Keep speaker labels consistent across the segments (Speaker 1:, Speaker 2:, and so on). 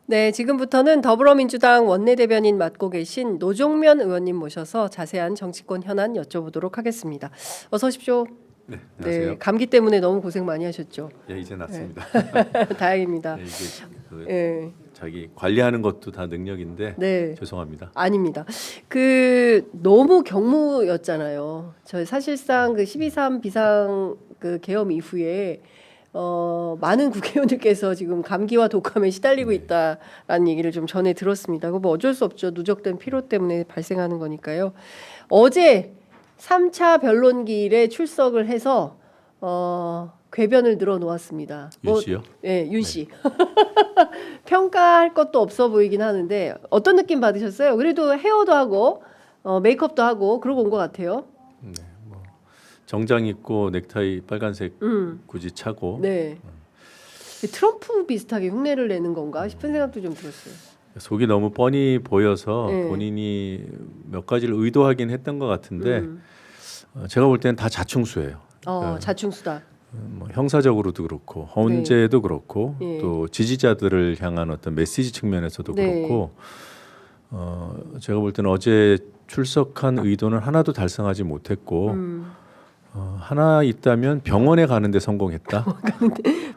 Speaker 1: 네, 지금부터는 더불어민주당 원내대변인 맡고 계신 노종면 의원님 모셔서 자세한 정치권 현안 여쭤보도록 하겠습니다. 어서 오십시오.
Speaker 2: 네, 안녕하세요.
Speaker 1: 네, 감기 때문에 너무 고생 많이 하셨죠.
Speaker 2: 예, 이제 낫습니다.
Speaker 1: 다행입니다.
Speaker 2: 네, 이게 그
Speaker 1: 예.
Speaker 2: 자기 관리하는 것도 다 능력인데
Speaker 1: 네.
Speaker 2: 죄송합니다.
Speaker 1: 아닙니다. 그 너무 경무였잖아요. 저 사실상 그 12.3 비상 그 계엄 이후에 많은 국회의원들께서 지금 감기와 독감에 시달리고 있다라는 얘기를 좀 전에 들었습니다. 그거 뭐 어쩔 수 없죠. 누적된 피로 때문에 발생하는 거니까요. 어제 3차 변론기일에 출석을 해서 궤변을 늘어놓았습니다.
Speaker 2: 윤 씨요?
Speaker 1: 네, 윤 씨. 평가할 것도 없어 보이긴 하는데 어떤 느낌 받으셨어요? 그래도 헤어도 하고 메이크업도 하고 그러고 온 것 같아요.
Speaker 2: 네, 뭐 정장 입고 넥타이 빨간색 굳이 차고.
Speaker 1: 네. 트럼프 비슷하게 흉내를 내는 건가 싶은 생각도 좀 들었어요.
Speaker 2: 속이 너무 뻔히 보여서
Speaker 1: 네.
Speaker 2: 본인이 몇 가지를 의도하긴 했던 것 같은데 제가 볼 때는 다 자충수예요.
Speaker 1: 자충수다.
Speaker 2: 뭐 형사적으로도 그렇고 헌재도 그렇고
Speaker 1: 예.
Speaker 2: 또 지지자들을 향한 어떤 메시지 측면에서도
Speaker 1: 네.
Speaker 2: 그렇고 제가 볼 때는 어제 출석한 의도는 하나도 달성하지 못했고 하나 있다면 병원에 가는데 성공했다.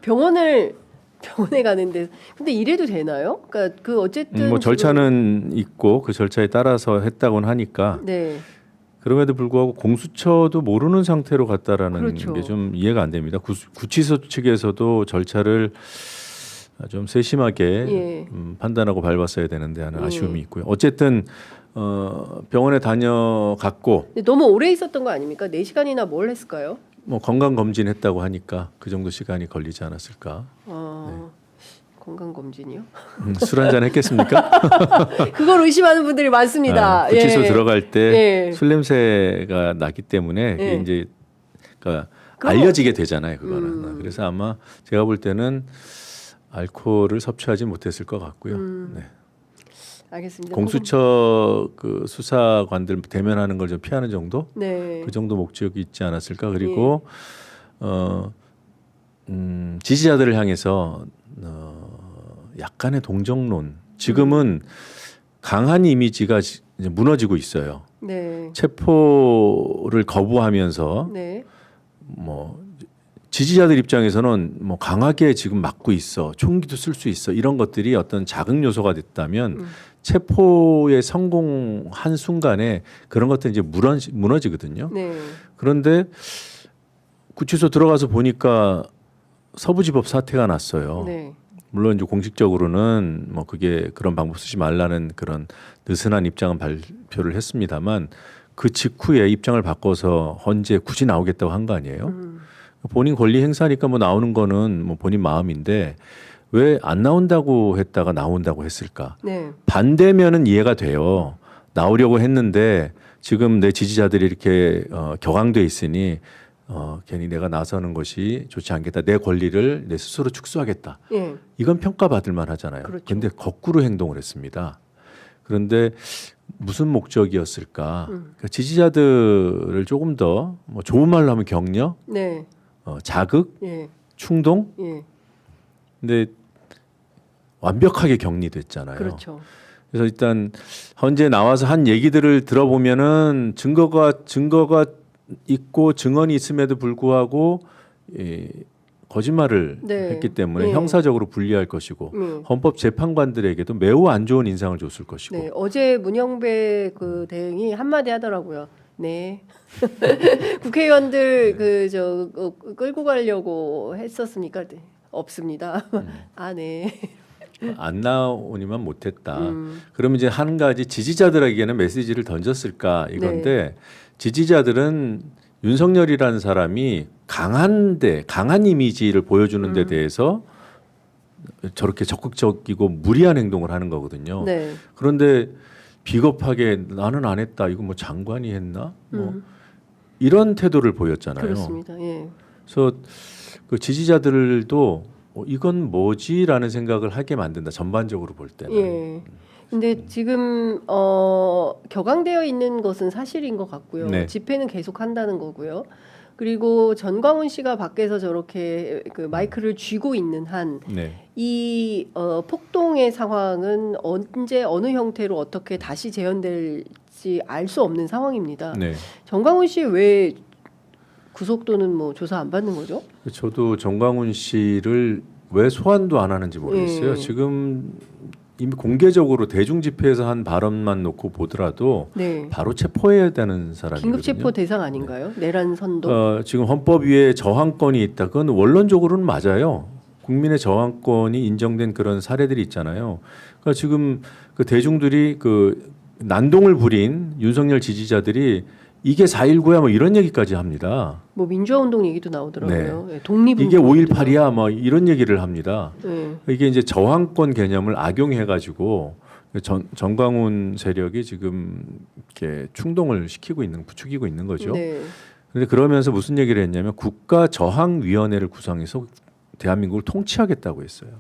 Speaker 1: 병원에 가는데 근데 이래도 되나요? 그러니까 그 어쨌든
Speaker 2: 뭐 절차는 있고 그 절차에 따라서 했다고는 하니까
Speaker 1: 네.
Speaker 2: 그럼에도 불구하고 공수처도 모르는 상태로 갔다라는
Speaker 1: 그렇죠.
Speaker 2: 게 좀 이해가 안 됩니다. 구치소 측에서도 절차를 좀 세심하게
Speaker 1: 예.
Speaker 2: 판단하고 밟았어야 되는데 하는 아쉬움이 있고요. 어쨌든 병원에 다녀갔고
Speaker 1: 근데 너무 오래 있었던 거 아닙니까? 4시간이나 뭘 했을까요?
Speaker 2: 뭐 건강 검진했다고 하니까 그 정도 시간이 걸리지 않았을까.
Speaker 1: 건강 검진이요?
Speaker 2: 술 한잔 했겠습니까?
Speaker 1: 그걸 의심하는 분들이 많습니다.
Speaker 2: 구치소
Speaker 1: 예.
Speaker 2: 들어갈 때
Speaker 1: 예.
Speaker 2: 술 냄새가 나기 때문에 그게
Speaker 1: 예.
Speaker 2: 이제 그러니까
Speaker 1: 그럼
Speaker 2: 알려지게 되잖아요. 그거는. 그래서 아마 제가 볼 때는 알코올을 섭취하지 못했을 것 같고요. 네.
Speaker 1: 알겠습니다.
Speaker 2: 공수처 그 수사관들 대면하는 걸 좀 피하는 정도?
Speaker 1: 네.
Speaker 2: 그 정도 목적이 있지 않았을까? 그리고 지지자들을 향해서 약간의 동정론. 지금은 강한 이미지가 이제 무너지고 있어요.
Speaker 1: 네.
Speaker 2: 체포를 거부하면서
Speaker 1: 네.
Speaker 2: 뭐 지지자들 입장에서는 뭐 강하게 지금 막고 있어, 총기도 쓸 수 있어 이런 것들이 어떤 자극 요소가 됐다면 체포에 성공한 순간에 그런 것들이 이제 무너지거든요.
Speaker 1: 네.
Speaker 2: 그런데 구치소 들어가서 보니까 서부지법 사태가 났어요.
Speaker 1: 네.
Speaker 2: 물론 이제 공식적으로는 뭐 그게 그런 방법 쓰지 말라는 그런 느슨한 입장은 발표를 했습니다만 그 직후에 입장을 바꿔서 헌재 굳이 나오겠다고 한 거 아니에요? 본인 권리 행사니까 뭐 나오는 거는 뭐 본인 마음인데 왜 안 나온다고 했다가 나온다고 했을까?
Speaker 1: 네.
Speaker 2: 반대면은 이해가 돼요. 나오려고 했는데 지금 내 지지자들이 이렇게 격앙돼 있으니 괜히 내가 나서는 것이 좋지 않겠다. 내 권리를 내 스스로 축소하겠다.
Speaker 1: 예.
Speaker 2: 이건 평가받을 만하잖아요.
Speaker 1: 그렇죠.
Speaker 2: 그런데 거꾸로 행동을 했습니다. 그런데 무슨 목적이었을까? 그러니까 지지자들을 조금 더 뭐 좋은 말로 하면 격려,
Speaker 1: 네.
Speaker 2: 자극,
Speaker 1: 예.
Speaker 2: 충동.
Speaker 1: 예.
Speaker 2: 근데 완벽하게 격리됐잖아요.
Speaker 1: 그렇죠.
Speaker 2: 그래서 일단 헌재 나와서 한 얘기들을 들어보면은 증거가 있고 증언이 있음에도 불구하고 거짓말을
Speaker 1: 네.
Speaker 2: 했기 때문에
Speaker 1: 네.
Speaker 2: 형사적으로 불리할 것이고 헌법 재판관들에게도 매우 안 좋은 인상을 줬을 것이고.
Speaker 1: 네. 어제 문영배 그 대행이 한마디 하더라고요. 네. 국회의원들 끌고 가려고 했었습니까? 네. 없습니다. 아, 네.
Speaker 2: 안 나오니만 못했다. 그러면 이제 한 가지 지지자들에게는 메시지를 던졌을까 이건데 지지자들은 윤석열이라는 사람이 강한 이미지를 보여주는 데 대해서 저렇게 적극적이고 무리한 행동을 하는 거거든요.
Speaker 1: 네.
Speaker 2: 그런데 비겁하게 나는 안 했다. 이거 뭐 장관이 했나? 뭐 이런 태도를 보였잖아요.
Speaker 1: 그렇습니다. 예.
Speaker 2: 그래서 그 지지자들도 이건 뭐지라는 생각을 하게 만든다. 전반적으로 볼 때는.
Speaker 1: 예. 근데 지금 격앙되어 있는 것은 사실인 것 같고요.
Speaker 2: 네.
Speaker 1: 집회는 계속 한다는 거고요. 그리고 전광훈 씨가 밖에서 저렇게 그 마이크를 쥐고 있는 한
Speaker 2: 네.
Speaker 1: 이 폭동의 상황은 언제 어느 형태로 어떻게 다시 재현될지 알 수 없는 상황입니다.
Speaker 2: 네.
Speaker 1: 전광훈 씨 왜 구속도는 뭐 조사 안 받는 거죠?
Speaker 2: 저도 정광훈 씨를 왜 소환도 안 하는지 모르겠어요.
Speaker 1: 예.
Speaker 2: 지금 이미 공개적으로 대중 집회에서 한 발언만 놓고 보더라도
Speaker 1: 네.
Speaker 2: 바로 체포해야 되는 사람이거든요.
Speaker 1: 긴급 체포 대상 아닌가요? 내란 선도.
Speaker 2: 지금 헌법 위에 저항권이 있다. 그건 원론적으로는 맞아요. 국민의 저항권이 인정된 그런 사례들이 있잖아요. 그러니까 지금 그 대중들이 그 난동을 부린 윤석열 지지자들이 이게 4.19야 뭐 이런 얘기까지 합니다.
Speaker 1: 뭐 민주화 운동 얘기도 나오더라고요. 네. 독립
Speaker 2: 이게 5.18이야 뭐 이런 얘기를 합니다.
Speaker 1: 네.
Speaker 2: 이게 이제 저항권 개념을 악용해 가지고 정광훈 세력이 지금 이렇게 충동을 시키고 있는 부추기고 있는 거죠.
Speaker 1: 네.
Speaker 2: 그런데 그러면서 무슨 얘기를 했냐면 국가 저항 위원회를 구성해서 대한민국을 통치하겠다고 했어요.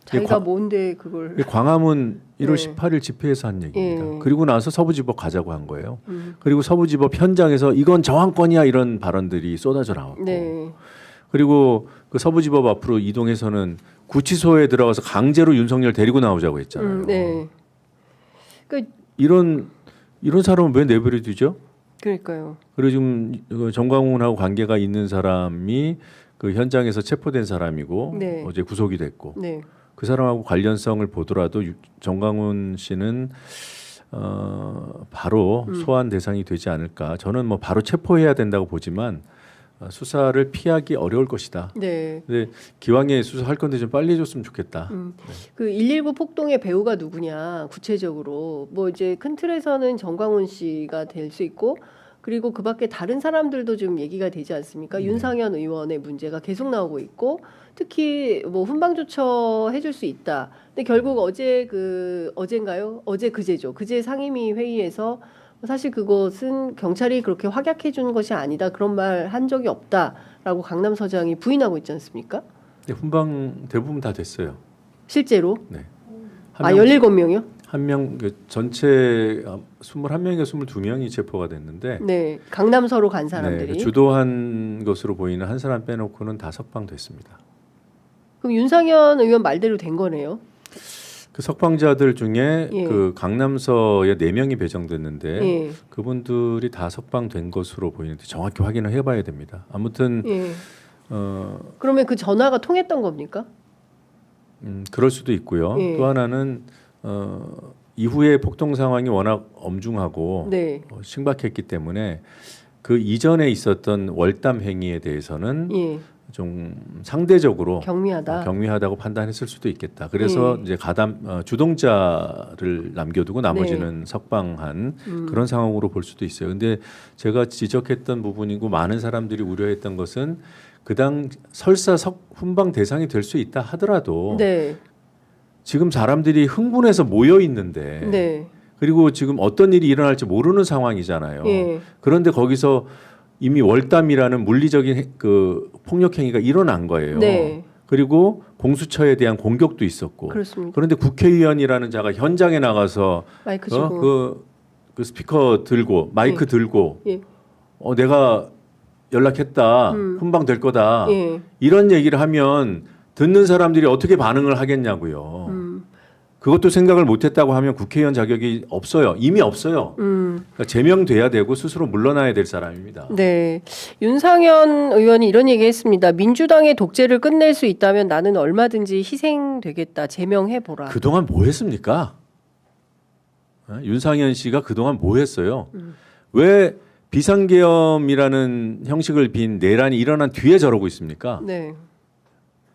Speaker 1: 자기가 뭔데 그걸.
Speaker 2: 광화문 1월
Speaker 1: 네.
Speaker 2: 18일 집회에서 한 얘기입니다.
Speaker 1: 예.
Speaker 2: 그리고 나서 서부지법 가자고 한 거예요. 그리고 서부지법 현장에서 이건 저항권이야 이런 발언들이 쏟아져 나왔고
Speaker 1: 네.
Speaker 2: 그리고 그 서부지법 앞으로 이동해서는 구치소에 들어가서 강제로 윤석열 데리고 나오자고 했잖아요.
Speaker 1: 네.
Speaker 2: 이런 사람은 왜 내버려 두죠?
Speaker 1: 그러니까요.
Speaker 2: 그리고 지금 정광훈하고 관계가 있는 사람이 그 현장에서 체포된 사람이고
Speaker 1: 네.
Speaker 2: 어제 구속이 됐고
Speaker 1: 네.
Speaker 2: 그 사람하고 관련성을 보더라도 정광훈 씨는 바로 소환 대상이 되지 않을까. 저는 뭐 바로 체포해야 된다고 보지만 수사를 피하기 어려울 것이다.
Speaker 1: 네.
Speaker 2: 근데 기왕에 수사할 건데 좀 빨리 해줬으면 좋겠다.
Speaker 1: 그 119 폭동의 배우가 누구냐 구체적으로 뭐 이제 큰 틀에서는 정광훈 씨가 될 수 있고 그리고 그밖에 다른 사람들도 좀 얘기가 되지 않습니까? 윤상현 의원의 문제가 계속 나오고 있고 특히 뭐 훈방 조처 해줄 수 있다. 근데 결국 어젠가요? 어제 그제죠. 그제 상임위 회의에서 사실 그것은 경찰이 그렇게 확약해 준 것이 아니다. 그런 말 한 적이 없다라고 강남서장이 부인하고 있지 않습니까?
Speaker 2: 근데 훈방 대부분 다 됐어요.
Speaker 1: 실제로?
Speaker 2: 네.
Speaker 1: 17명이요?
Speaker 2: 한 명 전체 21명인가 22명이 체포가 됐는데
Speaker 1: 네. 강남서로 간 사람들이.
Speaker 2: 네, 주도한 것으로 보이는 한 사람 빼놓고는 다 석방됐습니다.
Speaker 1: 그럼 윤상현 의원 말대로 된 거네요.
Speaker 2: 그 석방자들 중에
Speaker 1: 예.
Speaker 2: 그 강남서에 4명이 배정됐는데
Speaker 1: 예.
Speaker 2: 그분들이 다 석방된 것으로 보이는데 정확히 확인을 해봐야 됩니다. 아무튼
Speaker 1: 예. 그러면 그 전화가 통했던 겁니까?
Speaker 2: 그럴 수도 있고요.
Speaker 1: 예.
Speaker 2: 또 하나는 이후에 폭동 상황이 워낙 엄중하고
Speaker 1: 네.
Speaker 2: 심각했기 때문에 그 이전에 있었던 월담 행위에 대해서는
Speaker 1: 예.
Speaker 2: 좀 상대적으로
Speaker 1: 경미하다.
Speaker 2: 경미하다고 판단했을 수도 있겠다. 그래서
Speaker 1: 예.
Speaker 2: 이제 주동자를 남겨두고 나머지는 석방한 그런 상황으로 볼 수도 있어요. 근데 제가 지적했던 부분이고 많은 사람들이 우려했던 것은 그당 설사 훈방 대상이 될 수 있다 하더라도
Speaker 1: 네.
Speaker 2: 지금 사람들이 흥분해서 모여 있는데
Speaker 1: 네.
Speaker 2: 그리고 지금 어떤 일이 일어날지 모르는 상황이잖아요.
Speaker 1: 예.
Speaker 2: 그런데 거기서 이미 월담이라는 물리적인 그 폭력 행위가 일어난 거예요.
Speaker 1: 네.
Speaker 2: 그리고 공수처에 대한 공격도 있었고.
Speaker 1: 그렇습니다.
Speaker 2: 그런데 국회의원이라는 자가 현장에 나가서
Speaker 1: 마이크 주고.
Speaker 2: 그 스피커 들고 마이크
Speaker 1: 예.
Speaker 2: 들고
Speaker 1: 예.
Speaker 2: 내가 연락했다. 훈방될 거다.
Speaker 1: 예.
Speaker 2: 이런 얘기를 하면 듣는 사람들이 어떻게 반응을 하겠냐고요. 그것도 생각을 못했다고 하면 국회의원 자격이 없어요. 이미 없어요. 그러니까 제명돼야 되고 스스로 물러나야 될 사람입니다.
Speaker 1: 네. 윤상현 의원이 이런 얘기했습니다. 민주당의 독재를 끝낼 수 있다면 나는 얼마든지 희생되겠다. 제명해보라.
Speaker 2: 그동안 뭐 했습니까? 윤상현 씨가 그동안 뭐 했어요? 왜 비상계엄이라는 형식을 빈 내란이 일어난 뒤에 저러고 있습니까?
Speaker 1: 네.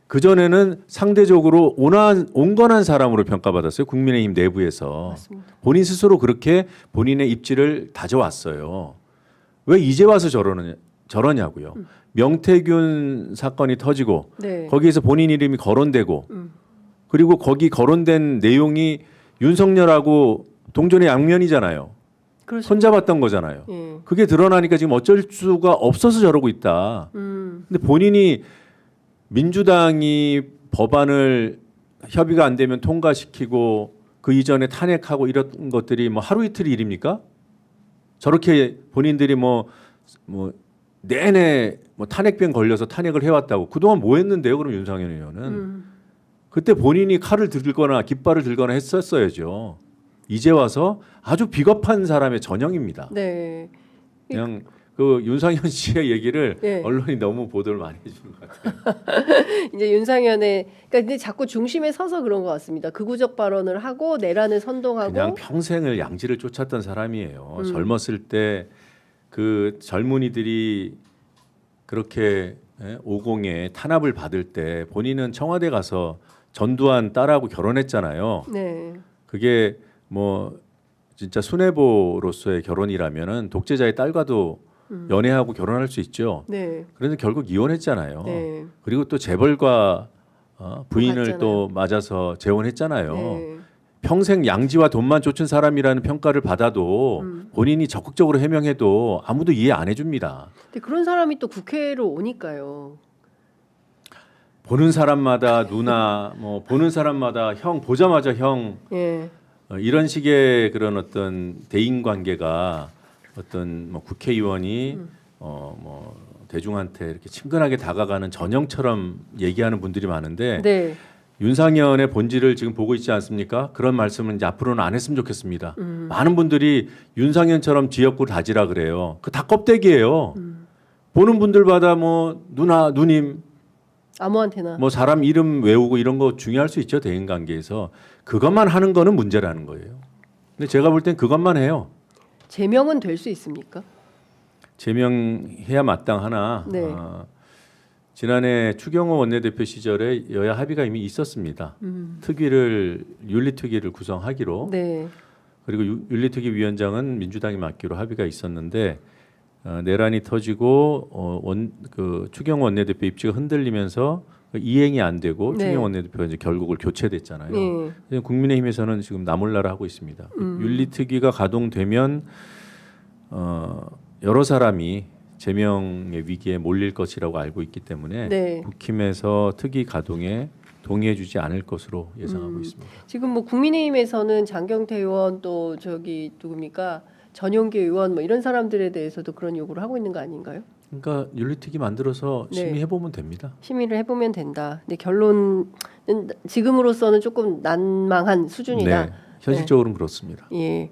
Speaker 2: 그전에는 상대적으로 온건한 사람으로 평가받았어요. 국민의힘 내부에서.
Speaker 1: 맞습니다.
Speaker 2: 본인 스스로 그렇게 본인의 입지를 다져왔어요. 왜 이제 와서 저러냐고요. 명태균 사건이 터지고
Speaker 1: 네.
Speaker 2: 거기에서 본인 이름이 거론되고 그리고 거기 거론된 내용이 윤석열하고 동전의 양면이잖아요.
Speaker 1: 그렇습니다.
Speaker 2: 손잡았던 거잖아요.
Speaker 1: 예.
Speaker 2: 그게 드러나니까 지금 어쩔 수가 없어서 저러고 있다. 근데 본인이 민주당이 법안을 협의가 안 되면 통과시키고 그 이전에 탄핵하고 이런 것들이 뭐 하루 이틀 일입니까? 저렇게 본인들이 뭐 내내 뭐 탄핵병 걸려서 탄핵을 해왔다고 그동안 뭐 했는데요? 그럼 윤상현 의원은 그때 본인이 칼을 들거나 깃발을 들거나 했었어야죠. 이제 와서 아주 비겁한 사람의 전형입니다.
Speaker 1: 네.
Speaker 2: 그냥 그 윤상현 씨의 얘기를
Speaker 1: 네.
Speaker 2: 언론이 너무 보도를 많이 해주는 것 같아요.
Speaker 1: 이제 윤상현의 그러니까 근데 자꾸 중심에 서서 그런 것 같습니다. 극우적 발언을 하고 내란을 선동하고
Speaker 2: 그냥 평생을 양지를 쫓았던 사람이에요. 젊었을 때 그 젊은이들이 그렇게 50에 탄압을 받을 때 본인은 청와대 가서 전두환 딸하고 결혼했잖아요.
Speaker 1: 네.
Speaker 2: 그게 뭐 진짜 수뇌보로서의 결혼이라면은 독재자의 딸과도 연애하고 결혼할 수 있죠.
Speaker 1: 네.
Speaker 2: 그래서 결국 이혼했잖아요.
Speaker 1: 네.
Speaker 2: 그리고 또 재벌과 부인을
Speaker 1: 갔잖아요.
Speaker 2: 또 맞아서 재혼했잖아요.
Speaker 1: 네.
Speaker 2: 평생 양지와 돈만 쫓은 사람이라는 평가를 받아도 본인이 적극적으로 해명해도 아무도 이해 안 해줍니다.
Speaker 1: 근데 그런 사람이 또 국회로 오니까요.
Speaker 2: 보는 사람마다 누나, 뭐 보는 사람마다 형, 보자마자 형
Speaker 1: 예.
Speaker 2: 이런 식의 그런 어떤 대인 관계가 어떤 뭐 국회의원이 뭐 대중한테 이렇게 친근하게 다가가는 전형처럼 얘기하는 분들이 많은데
Speaker 1: 네.
Speaker 2: 윤상현의 본질을 지금 보고 있지 않습니까? 그런 말씀은 이제 앞으로는 안 했으면 좋겠습니다. 많은 분들이 윤상현처럼 지역구 다지라 그래요. 그 다 껍데기예요. 보는 분들마다 뭐 누나, 누님,
Speaker 1: 아무한테나.
Speaker 2: 뭐 사람 이름 외우고 이런 거 중요할 수 있죠. 대인 관계에서 그것만 하는 거는 문제라는 거예요. 근데 제가 볼 땐 그것만 해요.
Speaker 1: 제명은 될 수 있습니까?
Speaker 2: 제명해야 마땅하나.
Speaker 1: 네.
Speaker 2: 지난해 추경호 원내대표 시절에 여야 합의가 이미 있었습니다. 특위를 윤리특위를 구성하기로.
Speaker 1: 네.
Speaker 2: 그리고 윤리특위 위원장은 민주당이 맡기로 합의가 있었는데 내란이 터지고 그 추경호 원내대표 입지가 흔들리면서 이행이 안 되고
Speaker 1: 네.
Speaker 2: 추경호 원내대표가 이제 결국을 교체됐잖아요.
Speaker 1: 네.
Speaker 2: 그래서 국민의힘에서는 지금 나몰라라 하고 있습니다. 윤리특위가 가동되면 여러 사람이 제명의 위기에 몰릴 것이라고 알고 있기 때문에
Speaker 1: 네.
Speaker 2: 국힘에서 특위 가동에 동의해주지 않을 것으로 예상하고 있습니다.
Speaker 1: 지금 뭐 국민의힘에서는 장경태 의원 또 저기 누굽니까 전용기 의원 뭐 이런 사람들에 대해서도 그런 요구를 하고 있는 거 아닌가요?
Speaker 2: 그러니까 윤리특위 만들어서
Speaker 1: 네.
Speaker 2: 심의해 보면 됩니다.
Speaker 1: 심의를 해보면 된다. 근데 결론은 지금으로서는 조금 난망한 수준이다.
Speaker 2: 네, 현실적으로는 그렇습니다.
Speaker 1: 예,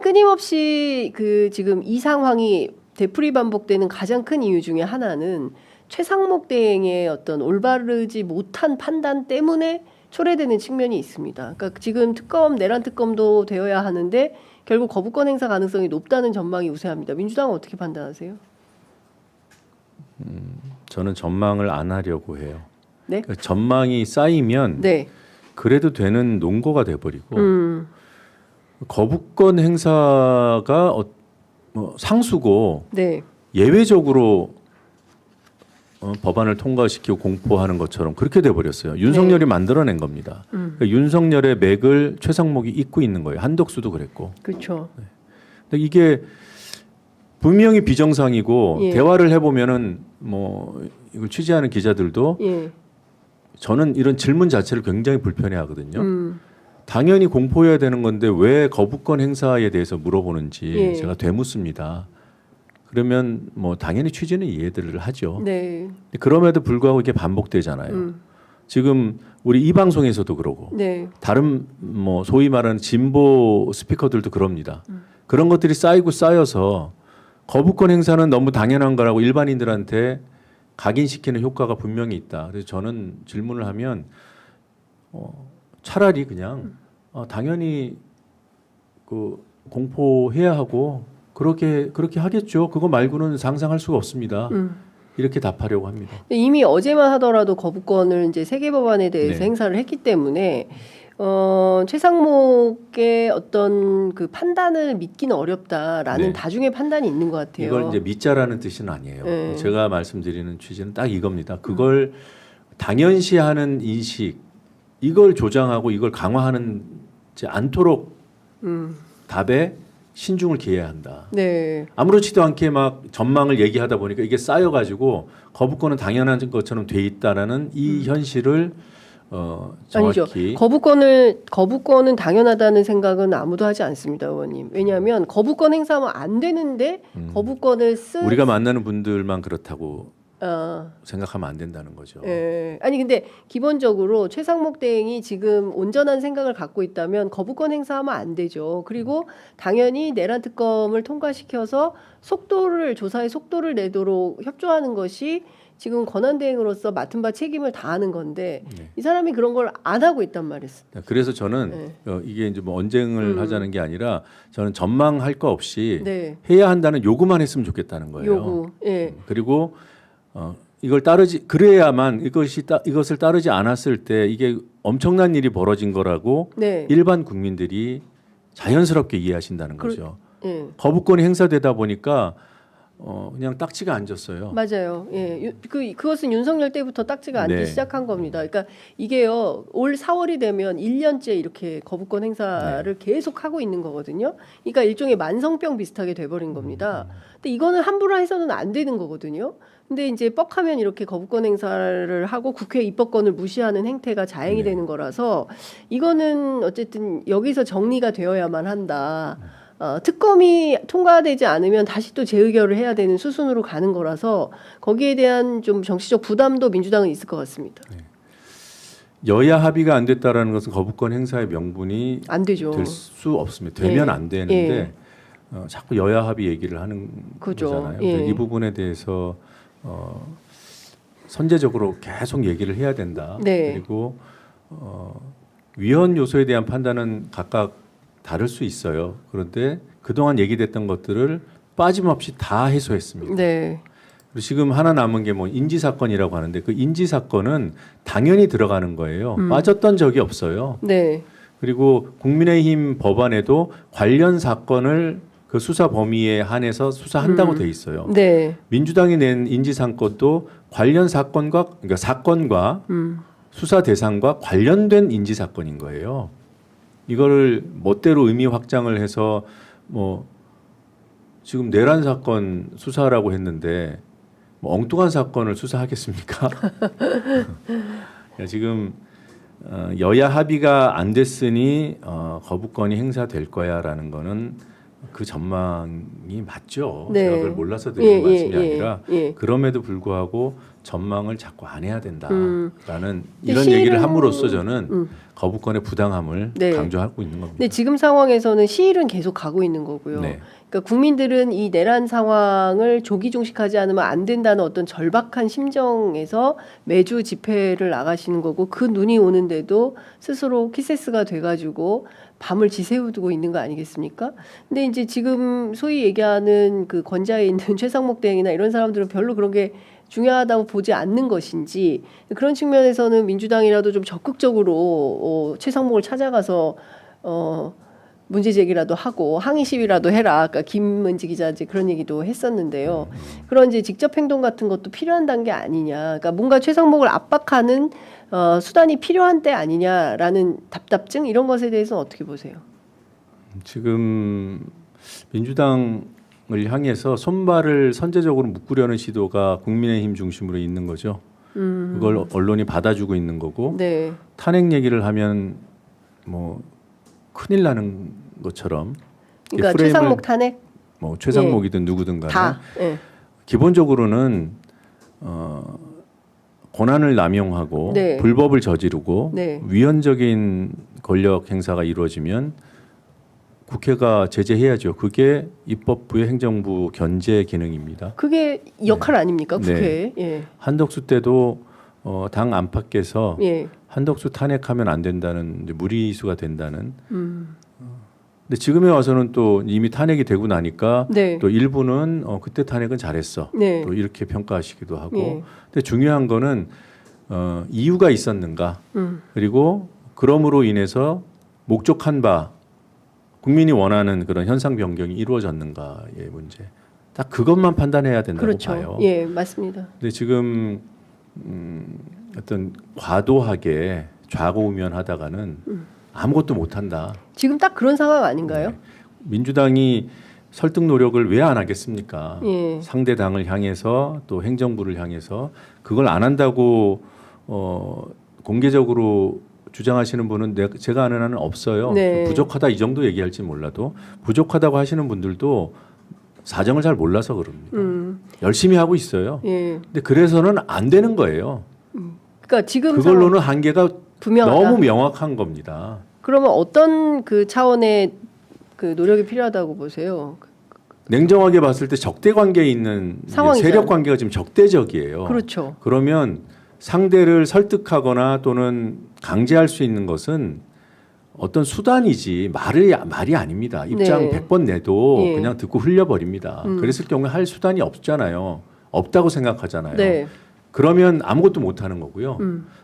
Speaker 1: 끊임없이 그 지금 이 상황이 되풀이 반복되는 가장 큰 이유 중에 하나는 최상목 대행의 어떤 올바르지 못한 판단 때문에 초래되는 측면이 있습니다. 그러니까 지금 내란 특검도 되어야 하는데 결국 거부권 행사 가능성이 높다는 전망이 우세합니다. 민주당은 어떻게 판단하세요?
Speaker 2: 저는 전망을 안 하려고 해요.
Speaker 1: 네?
Speaker 2: 그러니까 전망이 쌓이면
Speaker 1: 네.
Speaker 2: 그래도 되는 논거가 돼버리고 거부권 행사가 뭐 상수고
Speaker 1: 네.
Speaker 2: 예외적으로 법안을 통과시키고 공포하는 것처럼 그렇게 돼버렸어요. 윤석열이 만들어낸 겁니다. 그러니까 윤석열의 맥을 최상목이 잇고 있는 거예요. 한덕수도 그랬고.
Speaker 1: 그렇죠.
Speaker 2: 근데 이게 분명히 비정상이고
Speaker 1: 예.
Speaker 2: 대화를 해보면은 뭐 이걸 취재하는 기자들도
Speaker 1: 예.
Speaker 2: 저는 이런 질문 자체를 굉장히 불편해하거든요. 당연히 공포해야 되는 건데 왜 거부권 행사에 대해서 물어보는지
Speaker 1: 예.
Speaker 2: 제가 되묻습니다. 그러면 뭐 당연히 취지는 이해들을 하죠.
Speaker 1: 네.
Speaker 2: 그럼에도 불구하고 이게 반복되잖아요. 지금 우리 이 방송에서도 그러고
Speaker 1: 네.
Speaker 2: 다른 뭐 소위 말하는 진보 스피커들도 그럽니다. 그런 것들이 쌓여서 거부권 행사는 너무 당연한 거라고 일반인들한테 각인시키는 효과가 분명히 있다. 그래서 저는 질문을 하면 차라리 그냥 당연히 그 공포해야 하고 그렇게 하겠죠. 그거 말고는 상상할 수가 없습니다. 이렇게 답하려고 합니다.
Speaker 1: 이미 어제만 하더라도 거부권을 이제 세계 법안에 대해서
Speaker 2: 네.
Speaker 1: 행사를 했기 때문에 최상목의 어떤 그 판단을 믿기는 어렵다라는
Speaker 2: 네.
Speaker 1: 다중의 판단이 있는 것 같아요.
Speaker 2: 이걸 이제 믿자라는 뜻은 아니에요.
Speaker 1: 네.
Speaker 2: 제가 말씀드리는 취지는 딱 이겁니다. 그걸 당연시하는 인식, 이걸 조장하고 이걸 강화하는 않도록 답에 신중을 기해야 한다.
Speaker 1: 네.
Speaker 2: 아무렇지도 않게 막 전망을 얘기하다 보니까 이게 쌓여가지고 거부권은 당연한 것처럼 돼 있다라는 이 현실을
Speaker 1: 아니죠.
Speaker 2: 정확히
Speaker 1: 거부권은 당연하다는 생각은 아무도 하지 않습니다, 의원님. 왜냐하면 거부권 행사하면 안 되는데 거부권을
Speaker 2: 우리가 만나는 분들만 그렇다고
Speaker 1: 어,
Speaker 2: 생각하면 안 된다는 거죠.
Speaker 1: 예. 아니 근데 기본적으로 최상목 대행이 지금 온전한 생각을 갖고 있다면 거부권 행사하면 안 되죠. 그리고 당연히 내란 특검을 통과시켜서 조사의 속도를 내도록 협조하는 것이 지금 권한 대행으로서 맡은 바 책임을 다하는 건데
Speaker 2: 네.
Speaker 1: 이 사람이 그런 걸 안 하고 있단 말이에요.
Speaker 2: 그래서 저는
Speaker 1: 네.
Speaker 2: 이게 이제 뭐 언쟁을 하자는 게 아니라 저는 전망할 거 없이
Speaker 1: 네.
Speaker 2: 해야 한다는 요구만 했으면 좋겠다는 거예요.
Speaker 1: 요구. 예.
Speaker 2: 그리고 이걸 그래야만 이것을 따르지 않았을 때 이게 엄청난 일이 벌어진 거라고
Speaker 1: 네.
Speaker 2: 일반 국민들이 자연스럽게 이해하신다는 거죠.
Speaker 1: 예.
Speaker 2: 거부권이 행사되다 보니까 그냥 딱지가 앉았어요.
Speaker 1: 맞아요. 예. 그것은 윤석열 때부터 딱지가 앉기
Speaker 2: 네.
Speaker 1: 시작한 겁니다. 그러니까 이게요. 올 4월이 되면 1년째 이렇게 거부권 행사를 계속 하고 있는 거거든요. 그러니까 일종의 만성병 비슷하게 돼버린 겁니다. 근데 이거는 함부로 해서는 안 되는 거거든요. 근데 이제 뻑하면 이렇게 거부권 행사를 하고 국회 입법권을 무시하는 행태가 자행이 되는 거라서 이거는 어쨌든 여기서 정리가 되어야만 한다. 특검이 통과되지 않으면 다시 또 재의결을 해야 되는 수순으로 가는 거라서 거기에 대한 좀 정치적 부담도 민주당은 있을 것 같습니다.
Speaker 2: 여야 합의가 안 됐다라는 것은 거부권 행사의 명분이
Speaker 1: 안 되죠.
Speaker 2: 될 수 없습니다. 되면
Speaker 1: 예.
Speaker 2: 안 되는데 자꾸 여야 합의 얘기를 하는
Speaker 1: 그죠.
Speaker 2: 거잖아요.
Speaker 1: 예.
Speaker 2: 이 부분에 대해서 선제적으로 계속 얘기를 해야 된다.
Speaker 1: 네.
Speaker 2: 그리고 위헌 요소에 대한 판단은 각각 다를 수 있어요. 그런데 그동안 얘기됐던 것들을 빠짐없이 다 해소했습니다.
Speaker 1: 네.
Speaker 2: 그리고 지금 하나 남은 게 뭐 인지 사건이라고 하는데 그 인지 사건은 당연히 들어가는 거예요. 빠졌던 적이 없어요.
Speaker 1: 네.
Speaker 2: 그리고 국민의힘 법안에도 관련 사건을 그 수사 범위에 한해서 수사한다고 돼 있어요.
Speaker 1: 네.
Speaker 2: 민주당이 낸 인지 사건도 관련 사건과 사건과 수사 대상과 관련된 인지 사건인 거예요. 이거를 멋대로 의미 확장을 해서 뭐 지금 내란 사건 수사라고 했는데 뭐 엉뚱한 사건을 수사하겠습니까? 지금 여야 합의가 안 됐으니 거부권이 행사될 거야라는 거는 그 전망이 맞죠.
Speaker 1: 네.
Speaker 2: 제가 그걸 몰라서 드리는 말씀이
Speaker 1: 예.
Speaker 2: 아니라
Speaker 1: 예.
Speaker 2: 그럼에도 불구하고 전망을 자꾸 안 해야 된다라는 이런
Speaker 1: 실은-
Speaker 2: 얘기를 함으로써 저는 거부권의 부당함을
Speaker 1: 네.
Speaker 2: 강조하고 있는 겁니다.
Speaker 1: 근데 지금 상황에서는 시일은 계속 가고 있는 거고요.
Speaker 2: 네.
Speaker 1: 그러니까 국민들은 이 내란 상황을 조기 종식하지 않으면 안 된다는 어떤 절박한 심정에서 매주 집회를 나가시는 거고 그 눈이 오는데도 스스로 키세스가 돼가지고 밤을 지새우고 있는 거 아니겠습니까? 근데 이제 지금 소위 얘기하는 그 권좌에 있는 최상목 대행이나 이런 사람들은 별로 그런 게 중요하다고 보지 않는 것인지 그런 측면에서는 민주당이라도 좀 적극적으로 최상목을 찾아가서 문제 제기라도 하고 항의 시위라도 해라. 아까 김은지 기자 이제 그런 얘기도 했었는데요. 그런 이제 직접 행동 같은 것도 필요한 단계 아니냐. 그러니까 뭔가 최상목을 압박하는 수단이 필요한 때 아니냐라는 답답증 이런 것에 대해서는 어떻게 보세요?
Speaker 2: 지금 민주당을 향해서 손발을 선제적으로 묶으려는 시도가 국민의힘 중심으로 있는 거죠. 그걸 언론이 받아주고 있는 거고
Speaker 1: 네.
Speaker 2: 탄핵 얘기를 하면 뭐 큰일 나는 것처럼
Speaker 1: 그러니까
Speaker 2: 프레임을
Speaker 1: 최상목 탄핵
Speaker 2: 뭐 최상목이든 누구든 간에
Speaker 1: 다. 예.
Speaker 2: 기본적으로는 권한을 남용하고
Speaker 1: 네.
Speaker 2: 불법을 저지르고
Speaker 1: 네.
Speaker 2: 위헌적인 권력 행사가 이루어지면 국회가 제재해야죠. 그게 입법부의 행정부 견제 기능입니다.
Speaker 1: 그게 역할 아닙니까?
Speaker 2: 네.
Speaker 1: 국회. 예.
Speaker 2: 한덕수 때도 당 안팎에서
Speaker 1: 예.
Speaker 2: 한덕수 탄핵하면 안 된다는 이제 무리수가 된다는. 근데 지금에 와서는 또 이미 탄핵이 되고 나니까
Speaker 1: 네.
Speaker 2: 또 일부는 그때 탄핵은 잘했어.
Speaker 1: 네.
Speaker 2: 또 이렇게 평가하시기도 하고.
Speaker 1: 예.
Speaker 2: 근데 중요한 거는 이유가 있었는가. 그리고 그럼으로 인해서 목적한 바 국민이 원하는 그런 현상 변경이 이루어졌는가의 문제. 딱 그것만 판단해야 된다고
Speaker 1: 그렇죠.
Speaker 2: 봐요.
Speaker 1: 예, 맞습니다.
Speaker 2: 근데 지금 어떤 과도하게 좌고우면하다가는 아무것도 못한다.
Speaker 1: 지금 딱 그런 상황 아닌가요?
Speaker 2: 네. 민주당이 설득 노력을 왜 안 하겠습니까?
Speaker 1: 예.
Speaker 2: 상대 당을 향해서 또 행정부를 향해서 그걸 안 한다고 공개적으로 주장하시는 분은 제가 아는 한은 없어요.
Speaker 1: 네.
Speaker 2: 부족하다 이 정도 얘기할지 몰라도 부족하다고 하시는 분들도 사정을 잘 몰라서 그럽니다. 열심히 하고 있어요.
Speaker 1: 예.
Speaker 2: 근데 그래서는 안 되는 거예요.
Speaker 1: 그러니까 지금
Speaker 2: 그걸로는 한계가
Speaker 1: 분명하다.
Speaker 2: 너무 명확한 겁니다.
Speaker 1: 그러면 어떤 그 차원의 그 노력이 필요하다고 보세요?
Speaker 2: 냉정하게 봤을 때 적대 관계에 있는
Speaker 1: 상황이잖아요.
Speaker 2: 세력 관계가 지금 적대적이에요.
Speaker 1: 그렇죠.
Speaker 2: 그러면 상대를 설득하거나 또는 강제할 수 있는 것은 어떤 수단이지 말이 아닙니다. 입장
Speaker 1: 네.
Speaker 2: 100번 내도
Speaker 1: 예.
Speaker 2: 그냥 듣고 흘려버립니다. 그랬을 경우에 할 수단이 없잖아요. 없다고 생각하잖아요.
Speaker 1: 네.
Speaker 2: 그러면 아무것도 못하는 거고요.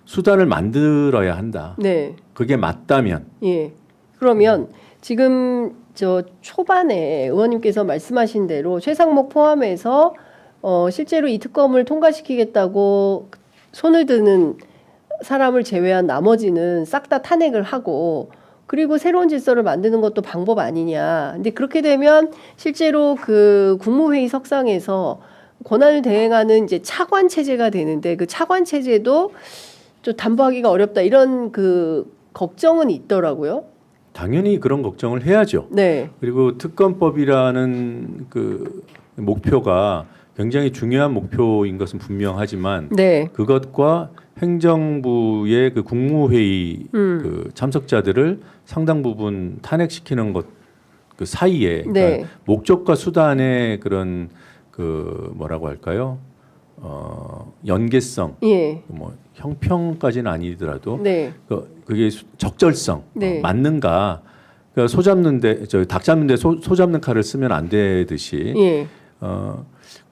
Speaker 2: 수단을 만들어야 한다.
Speaker 1: 네.
Speaker 2: 그게 맞다면.
Speaker 1: 예. 그러면 지금 저 초반에 의원님께서 말씀하신 대로 최상목 포함해서 실제로 이 특검을 통과시키겠다고 손을 드는 사람을 제외한 나머지는 싹 다 탄핵을 하고 그리고 새로운 질서를 만드는 것도 방법 아니냐. 근데 그렇게 되면 실제로 그 국무회의 석상에서 권한을 대행하는 이제 차관 체제가 되는데 그 차관 체제도 좀 담보하기가 어렵다 이런 그 걱정은 있더라고요.
Speaker 2: 당연히 그런 걱정을 해야죠.
Speaker 1: 네.
Speaker 2: 그리고 특검법이라는 그 목표가 굉장히 중요한 목표인 것은 분명하지만
Speaker 1: 네.
Speaker 2: 그것과 행정부의 그 국무회의 그 참석자들을 상당 부분 탄핵시키는 것 그 사이에 그러니까
Speaker 1: 네.
Speaker 2: 목적과 수단의 그런 그 뭐라고 할까요? 연계성,
Speaker 1: 예.
Speaker 2: 뭐 형평까지는 아니더라도
Speaker 1: 네.
Speaker 2: 그게 적절성
Speaker 1: 네.
Speaker 2: 맞는가? 그러니까 소 잡는데 닭 잡는데 소 잡는 칼을 쓰면 안 되듯이
Speaker 1: 예.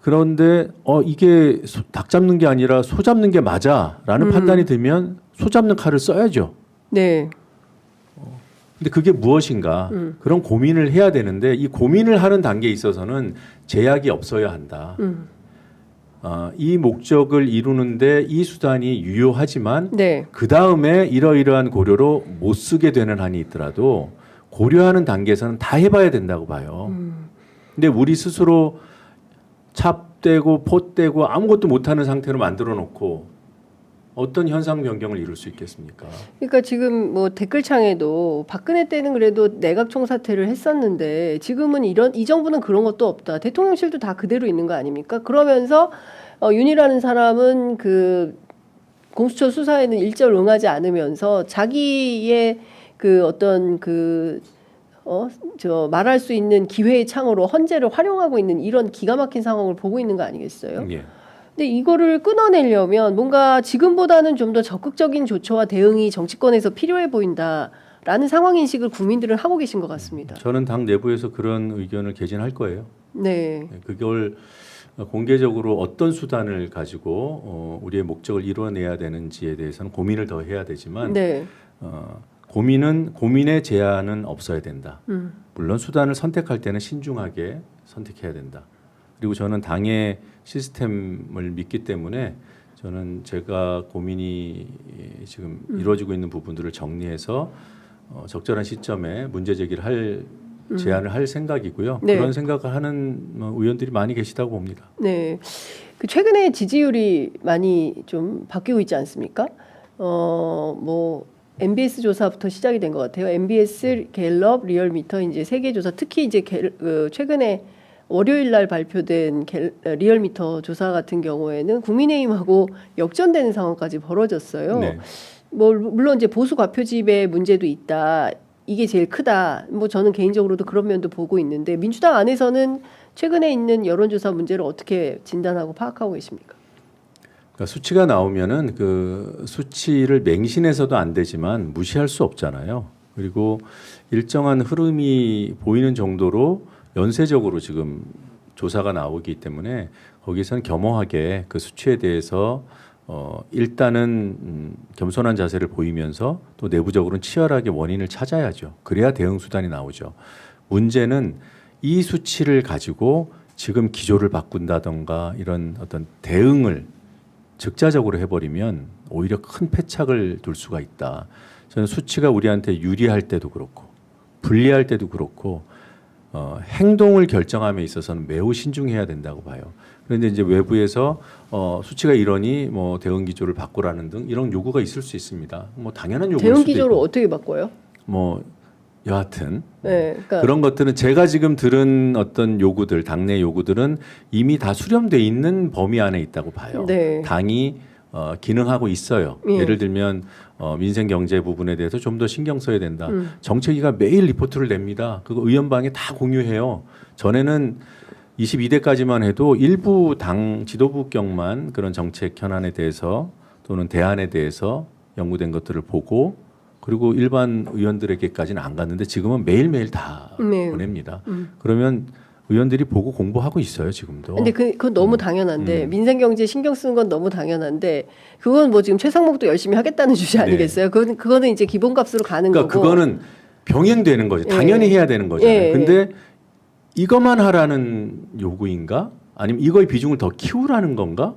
Speaker 2: 그런데 이게 닭 잡는 게 아니라 소 잡는 게 맞아라는 판단이 들면 소 잡는 칼을 써야죠.
Speaker 1: 네.
Speaker 2: 근데 그게 무엇인가? 그런 고민을 해야 되는데 이 고민을 하는 단계에 있어서는 제약이 없어야 한다. 이 목적을 이루는데 이 수단이 유효하지만
Speaker 1: 네.
Speaker 2: 그 다음에 이러이러한 고려로 못 쓰게 되는 한이 있더라도 고려하는 단계에서는 다 해봐야 된다고 봐요. 근데 우리 스스로 찹대고 포대고 아무것도 못하는 상태로 만들어 놓고 어떤 현상 변경을 이룰 수 있겠습니까?
Speaker 1: 그러니까 지금 뭐 댓글창에도 박근혜 때는 그래도 내각 총사퇴를 했었는데 지금은 이 정부는 그런 것도 없다. 대통령실도 다 그대로 있는 거 아닙니까? 그러면서 윤이라는 사람은 그 공수처 수사에는 일절 응하지 않으면서 자기의 그 어떤 말할 수 있는 기회의 창으로 헌재를 활용하고 있는 이런 기가 막힌 상황을 보고 있는 거 아니겠어요?
Speaker 2: 예.
Speaker 1: 근데 이거를 끊어내려면 뭔가 지금보다는 좀 더 적극적인 조처와 대응이 정치권에서 필요해 보인다라는 상황 인식을 국민들은 하고 계신 것 같습니다.
Speaker 2: 저는 당 내부에서 그런 의견을 개진할 거예요.
Speaker 1: 네.
Speaker 2: 그걸 공개적으로 어떤 수단을 가지고 우리의 목적을 이루어내야 되는지에 대해서는 고민을 더 해야 되지만
Speaker 1: 네.
Speaker 2: 고민의 제한은 없어야 된다. 물론 수단을 선택할 때는 신중하게 선택해야 된다. 그리고 저는 당의 시스템을 믿기 때문에 저는 제가 고민이 지금 이루어지고 있는 부분들을 정리해서 적절한 시점에 문제 제기를 할 제안을 할 생각이고요.
Speaker 1: 네.
Speaker 2: 그런 생각을 하는 의원들이 많이 계시다고 봅니다.
Speaker 1: 네. 그 최근에 지지율이 많이 좀 바뀌고 있지 않습니까? 뭐 MBS 조사부터 시작이 된 것 같아요. MBS, 갤럽, 리얼미터 이제 세 개 조사, 특히 이제 최근에 월요일 날 발표된 리얼미터 조사 같은 경우에는 국민의힘하고 역전되는 상황까지 벌어졌어요.
Speaker 2: 네.
Speaker 1: 뭐 물론 이제 보수 과표집의 문제도 있다. 이게 제일 크다. 뭐 저는 개인적으로도 그런 면도 보고 있는데 민주당 안에서는 최근에 있는 여론조사 문제를 어떻게 진단하고 파악하고 계십니까?
Speaker 2: 그러니까 수치가 나오면은 그 수치를 맹신해서도 안 되지만 무시할 수 없잖아요. 그리고 일정한 흐름이 보이는 정도로 연쇄적으로 지금 조사가 나오기 때문에 거기서는 겸허하게 그 수치에 대해서 일단은 겸손한 자세를 보이면서 또 내부적으로는 치열하게 원인을 찾아야죠. 그래야 대응 수단이 나오죠. 문제는 이 수치를 가지고 지금 기조를 바꾼다던가 이런 어떤 대응을 즉자적으로 해버리면 오히려 큰 패착을 둘 수가 있다. 저는 수치가 우리한테 유리할 때도 그렇고 불리할 때도 그렇고 행동을 결정함에 있어서는 매우 신중해야 된다고 봐요. 그런데 이제 외부에서 수치가 이러니 뭐 대응 기조를 바꾸라는 등 이런 요구가 있을 수 있습니다. 뭐 당연한 요구일
Speaker 1: 대응
Speaker 2: 수도
Speaker 1: 기조를
Speaker 2: 있고.
Speaker 1: 어떻게 바꿔요?
Speaker 2: 뭐 여하튼
Speaker 1: 네, 그러니까
Speaker 2: 그런 것들은 제가 지금 들은 어떤 요구들, 당내 요구들은 이미 다 수렴돼 있는 범위 안에 있다고 봐요.
Speaker 1: 네.
Speaker 2: 당이 기능하고 있어요.
Speaker 1: 예.
Speaker 2: 예를 들면 민생 경제 부분에 대해서 좀 더 신경 써야 된다. 정책위가 매일 리포트를 냅니다. 그거 의원방에 다 공유해요. 전에는 22대까지만 해도 일부 당 지도부격만 그런 정책 현안에 대해서 또는 대안에 대해서 연구된 것들을 보고 그리고 일반 의원들에게까지는 안 갔는데 지금은 매일매일 다
Speaker 1: 네.
Speaker 2: 보냅니다. 그러면 의원들이 보고 공부하고 있어요, 지금도.
Speaker 1: 근데 그건 너무 당연한데 민생 경제에 신경 쓰는 건 너무 당연한데 그건 뭐 지금 최상목도 열심히 하겠다는 주제 아니겠어요? 그거는 이제 기본값으로 가는
Speaker 2: 그러니까
Speaker 1: 거고.
Speaker 2: 그거는 병행되는 거죠.
Speaker 1: 예.
Speaker 2: 당연히 해야 되는 거잖아요.
Speaker 1: 예.
Speaker 2: 근데 이것만 하라는 요구인가? 아니면 이거의 비중을 더 키우라는 건가?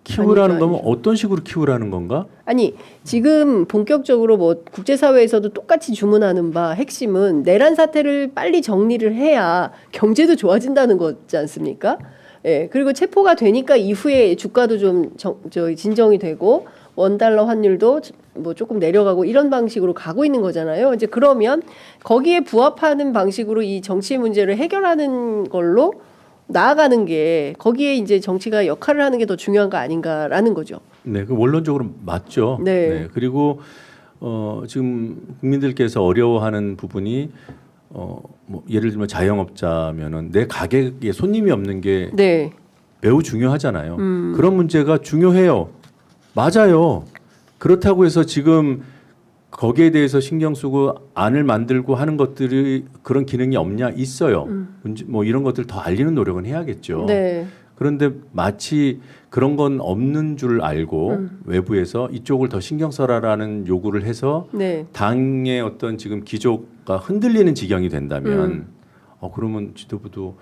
Speaker 2: 키우라는
Speaker 1: 아니죠,
Speaker 2: 거면 어떤 식으로 키우라는 건가?
Speaker 1: 아니 지금 본격적으로 뭐 국제사회에서도 똑같이 주문하는 바 핵심은 내란 사태를 빨리 정리를 해야 경제도 좋아진다는 거지 않습니까? 예 그리고 체포가 되니까 이후에 주가도 좀 진정이 되고 원달러 환율도 뭐 조금 내려가고 이런 방식으로 가고 있는 거잖아요. 이제 그러면 거기에 부합하는 방식으로 이 정치 문제를 해결하는 걸로 나아가는 게 거기에 이제 정치가 역할을 하는 게 더 중요한 거 아닌가라는 거죠.
Speaker 2: 네, 그 원론적으로 맞죠.
Speaker 1: 네.
Speaker 2: 그리고 지금 국민들께서 어려워하는 부분이 뭐 예를 들면 자영업자면은 내 가게에 손님이 없는 게
Speaker 1: 네.
Speaker 2: 매우 중요하잖아요. 그런 문제가 중요해요. 맞아요. 그렇다고 해서 지금 거기에 대해서 신경 쓰고 안을 만들고 하는 것들이 그런 기능이 없냐 있어요. 뭐 이런 것들 더 알리는 노력은 해야겠죠.
Speaker 1: 네.
Speaker 2: 그런데 마치 그런 건 없는 줄 알고 외부에서 이쪽을 더 신경 써라라는 요구를 해서
Speaker 1: 네.
Speaker 2: 당의 어떤 지금 기조가 흔들리는 지경이 된다면 그러면 지도부도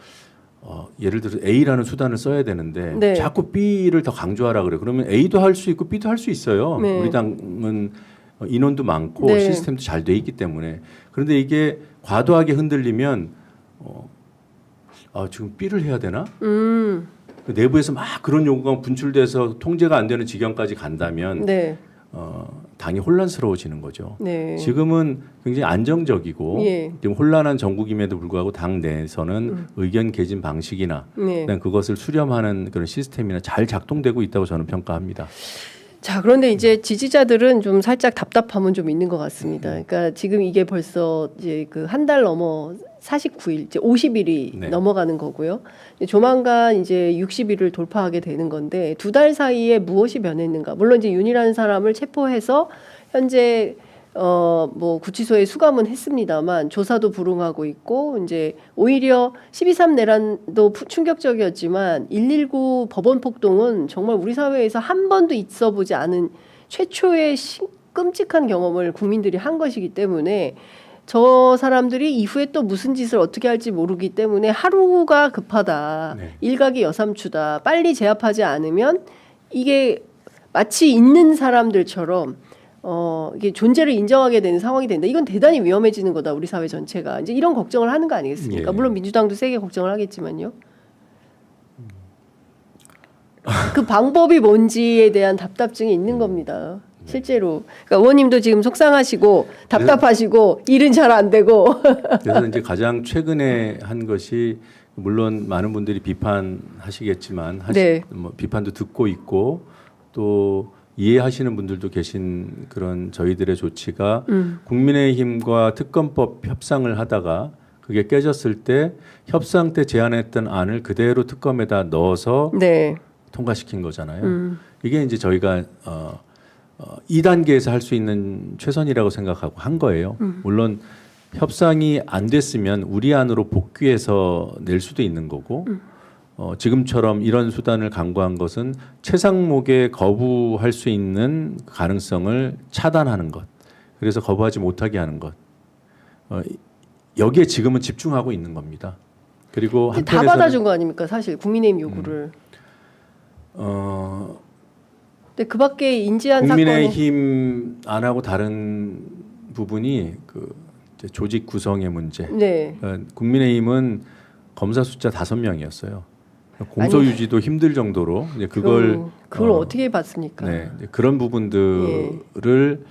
Speaker 2: 예를 들어 A라는 수단을 써야 되는데
Speaker 1: 네.
Speaker 2: 자꾸 B를 더 강조하라 그래. 그러면 A도 할 수 있고 B도 할 수 있어요.
Speaker 1: 네.
Speaker 2: 우리 당은 인원도 많고
Speaker 1: 네.
Speaker 2: 시스템도 잘 돼 있기 때문에. 그런데 이게 과도하게 흔들리면 지금 B를 해야 되나? 내부에서 막 그런 요구가 분출돼서 통제가 안 되는 지경까지 간다면
Speaker 1: 네.
Speaker 2: 당이 혼란스러워지는 거죠.
Speaker 1: 네.
Speaker 2: 지금은 굉장히 안정적이고
Speaker 1: 예.
Speaker 2: 지금 혼란한 정국임에도 불구하고 당 내에서는 의견 개진 방식이나
Speaker 1: 네.
Speaker 2: 그다음 그것을 수렴하는 그런 시스템이나 잘 작동되고 있다고 저는 평가합니다.
Speaker 1: 자, 그런데 이제 지지자들은 좀 살짝 답답함은 좀 있는 것 같습니다. 그러니까 지금 이게 벌써 이제 그 한 달 넘어 49일, 이제 50일이
Speaker 2: 네.
Speaker 1: 넘어가는 거고요. 조만간 이제 60일을 돌파하게 되는 건데 두 달 사이에 무엇이 변했는가? 물론 이제 윤이라는 사람을 체포해서 현재 뭐 구치소에 수감은 했습니다만 조사도 불응하고 있고 이제 오히려 12.3 내란도 충격적이었지만 119 법원 폭동은 정말 우리 사회에서 한 번도 있어 보지 않은 최초의 끔찍한 경험을 국민들이 한 것이기 때문에 저 사람들이 이후에 또 무슨 짓을 어떻게 할지 모르기 때문에 하루가 급하다.
Speaker 2: 네.
Speaker 1: 일각이 여삼추다. 빨리 제압하지 않으면 이게 마치 있는 사람들처럼 이게 존재를 인정하게 되는 상황이 된다. 이건 대단히 위험해지는 거다. 우리 사회 전체가. 이제 이런 걱정을 하는 거 아니겠습니까?
Speaker 2: 예.
Speaker 1: 물론 민주당도 세게 걱정을 하겠지만요. 그 방법이 뭔지에 대한 답답증이 있는 겁니다. 실제로. 그러니까 의원님도 지금 속상하시고 답답하시고 일은 잘 안 되고.
Speaker 2: 그래서 이제 가장 최근에 한 것이 물론 많은 분들이 비판하시겠지만
Speaker 1: 네.
Speaker 2: 뭐 비판도 듣고 있고 또 이해하시는 분들도 계신 그런 저희들의 조치가 국민의힘과 특검법 협상을 하다가 그게 깨졌을 때 협상 때 제안했던 안을 그대로 특검에다 넣어서
Speaker 1: 네.
Speaker 2: 통과시킨 거잖아요. 이게 이제 저희가 2단계에서 할 수 있는 최선이라고 생각하고 한 거예요. 물론 협상이 안 됐으면 우리 안으로 복귀해서 낼 수도 있는 거고 지금처럼 이런 수단을 강구한 것은 최상목에 거부할 수 있는 가능성을 차단하는 것. 그래서 거부하지 못하게 하는 것. 여기에 지금은 집중하고 있는 겁니다. 그리고
Speaker 1: 다
Speaker 2: 한편에서는
Speaker 1: 받아준 거 아닙니까? 사실 국민의힘 요구를. 근데 그밖에 인지한 사건이
Speaker 2: 국민의힘 안하고 다른 부분이 그 이제 조직 구성의 문제.
Speaker 1: 네.
Speaker 2: 국민의힘은 검사 숫자 5명이었어요. 공소 유지도 힘들 정도로 이제 그걸
Speaker 1: 어떻게 봤습니까?
Speaker 2: 네, 이제 그런 부분들을까지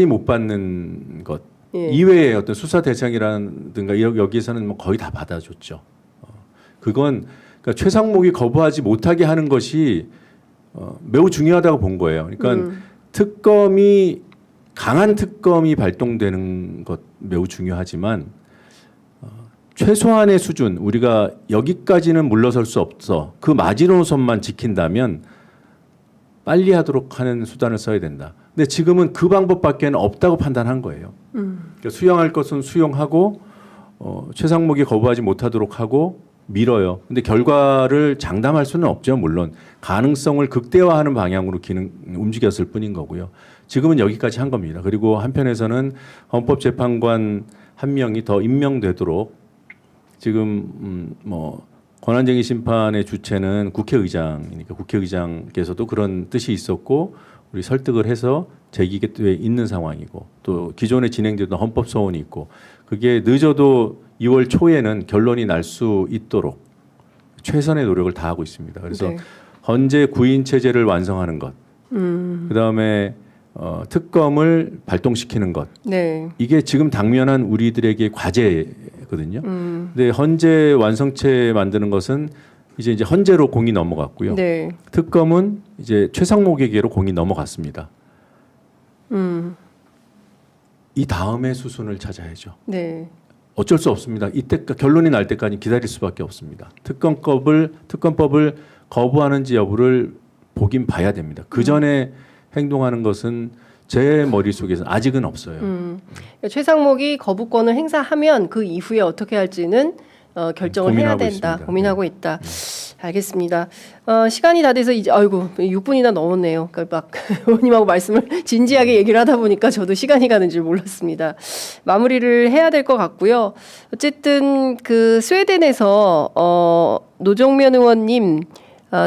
Speaker 2: 못 받는 것 이외의 어떤 수사 대상이라든가 여기에서는 뭐 거의 다 받아줬죠. 그건 그러니까 최상목이 거부하지 못하게 하는 것이 매우 중요하다고 본 거예요. 그러니까 특검이 강한 특검이 발동되는 것 매우 중요하지만 최소한의 수준 우리가 여기까지는 물러설 수 없어 그 마지노선만 지킨다면 빨리 하도록 하는 수단을 써야 된다. 근데 지금은 그 방법밖에는 없다고 판단한 거예요. 그러니까 수용할 것은 수용하고 최상목이 거부하지 못하도록 하고 밀어요. 근데 결과를 장담할 수는 없죠. 물론 가능성을 극대화하는 방향으로 움직였을 뿐인 거고요. 지금은 여기까지 한 겁니다. 그리고 한편에서는 헌법재판관 한 명이 더 임명되도록 지금 뭐 권한쟁의 심판의 주체는 국회의장이니까 국회의장께서도 그런 뜻이 있었고 우리 설득을 해서 제기가 돼 있는 상황이고 또 기존에 진행되던 헌법 소원이 있고 그게 늦어도 2월 초에는 결론이 날 수 있도록 최선의 노력을 다하고 있습니다. 그래서
Speaker 1: 네.
Speaker 2: 헌재 구인 체제를 완성하는 것, 그다음에 특검을 발동시키는 것,
Speaker 1: 네.
Speaker 2: 이게 지금 당면한 우리들에게 과제거든요. 근데 헌재 완성체 만드는 것은 이제 헌재로 공이 넘어갔고요.
Speaker 1: 네.
Speaker 2: 특검은 이제 최상목에게로 공이 넘어갔습니다. 이 다음에 수순을 찾아야죠.
Speaker 1: 네.
Speaker 2: 어쩔 수 없습니다. 이때 결론이 날 때까지 기다릴 수밖에 없습니다. 특검법을 거부하는지 여부를 보긴 봐야 됩니다. 그 전에 행동하는 것은 제 머릿속에서는 아직은 없어요.
Speaker 1: 최상목이 거부권을 행사하면 그 이후에 어떻게 할지는 결정을 해야 된다.
Speaker 2: 있습니다.
Speaker 1: 고민하고 있다. 알겠습니다. 시간이 다 돼서 이제 아이고 6분이나 넘었네요. 그러니까 막 의원님하고 말씀을 진지하게 얘기를 하다 보니까 저도 시간이 가는 줄 몰랐습니다. 마무리를 해야 될 것 같고요. 어쨌든 그 스웨덴에서 노정면 의원님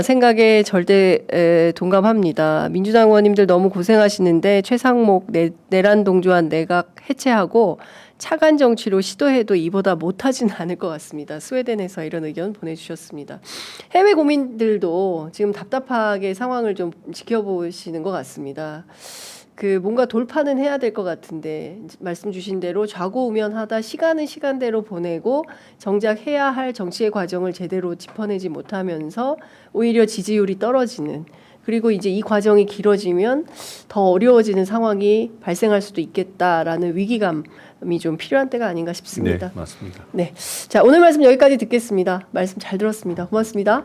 Speaker 1: 생각에 절대 동감합니다. 민주당 의원님들 너무 고생하시는데 최상목 내란 동조한 내각 해체하고 차관 정치로 시도해도 이보다 못하지는 않을 것 같습니다. 스웨덴에서 이런 의견 보내주셨습니다. 해외 고민들도 지금 답답하게 상황을 좀 지켜보시는 것 같습니다. 그 뭔가 돌파는 해야 될 것 같은데 말씀 주신 대로 좌고우면하다 시간은 시간대로 보내고 정작 해야 할 정치의 과정을 제대로 짚어내지 못하면서 오히려 지지율이 떨어지는 그리고 이제 이 과정이 길어지면 더 어려워지는 상황이 발생할 수도 있겠다라는 위기감이 좀 필요한 때가 아닌가 싶습니다.
Speaker 2: 네, 맞습니다.
Speaker 1: 네, 자 오늘 말씀 여기까지 듣겠습니다. 말씀 잘 들었습니다. 고맙습니다.